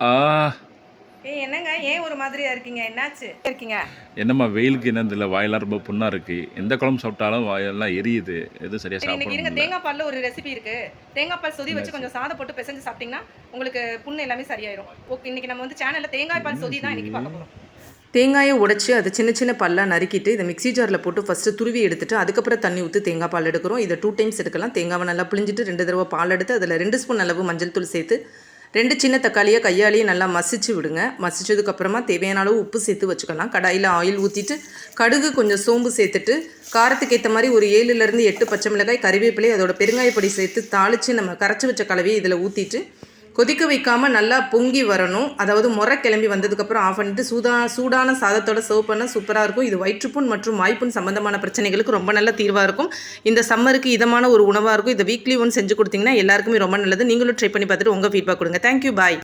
ஆ ஏய் என்னங்க ஏன் ஒரு மாதிரியா இருக்கீங்க? என்னாச்சு? இருக்கீங்க. என்னம்மா வெயிலுக்கு என்னன்னு தெரியல. வாயெல்லாம் ரொம்ப புண்ணா இருக்கு. எந்த குழம்பு சாப்பிட்டாலும் வாயெல்லாம் எரியுது. எதுவும் சரியா சரி சாப்பிட இன்னைக்கு இருங்க முடியல. தேங்காய் பால்ல ஒரு ரெசிபி இருக்கு. தேங்காய் பால் சொதி வச்சு என்னாச்சு? கொஞ்சம் சாதம் போட்டு பெசஞ்சு சாப்பிட்டீங்கன்னா, உங்களுக்கு புண்ணு எல்லாமே சரியாயிரும். ஓகே இன்னைக்கு நம்ம வந்து சேனல்ல தேங்காய் பால் சொதி என்னாச்சு? தான் இன்னைக்கு பார்க்க போறோம். தேங்காயை உடைச்சு அதை சின்ன சின்ன பல்லாக நறுக்கிட்டு இதை மிக்ஸி ஜாரில் போட்டு ஃபஸ்ட்டு துருவி எடுத்துட்டு அதுக்கப்புறம் தண்ணி ஊற்றி தேங்காய் பால் எடுக்கிறோம். இதை 2 டைம்ஸ் எடுக்கலாம். தேங்காவை நல்லா புளிஞ்சிட்டு 2 தடவை பால் எடுத்து அதில் 2 ஸ்பூன் அளவு மஞ்சள் தூள் சேர்த்து 2 சின்ன தக்காளியை கையாலேயே நல்லா மசிச்சு விடுங்க. மசிச்சதுக்கப்புறமா தேவையான அளவு உப்பு சேர்த்து வச்சுக்கலாம். கடாயில் ஆயில் ஊற்றிட்டு கடுகு கொஞ்சம் சோம்பு சேர்த்துட்டு காரத்துக்கு ஏற்ற மாதிரி ஒரு 7லேருந்து 8 பச்சை மிளகாய் கறிவேப்பிலை அதோட பெருங்காயப்பொடி சேர்த்து தாளித்து நம்ம கரைச்சி வச்ச கலவையை இதில் ஊற்றிட்டு கொதிக்க வைக்காமல் நல்லா பொங்கி வரணும். அதாவது முறை கிளம்பி வந்ததுக்கப்புறம் ஆஃப் பண்ணிட்டு சூடான சாதத்தோட சர்வ் பண்ண சூப்பராக இருக்கும். இது வயிற்றுப்புண் மற்றும் வாய்ப்புண் சம்பந்தமான பிரச்சனைகளுக்கு ரொம்ப நல்ல தீர்வாக இருக்கும். இந்த சம்மருக்கு இதமான ஒரு உணவாக இருக்கும். இதை வீக்லி ஒன் செஞ்சு கொடுத்தீங்கன்னா எல்லாருக்குமே ரொம்ப நல்லது. நீங்களும் ட்ரை பண்ணி பார்த்துட்டு உங்கள் ஃபீட்பேக் கொடுங்க. தேங்க்யூ, பாய்.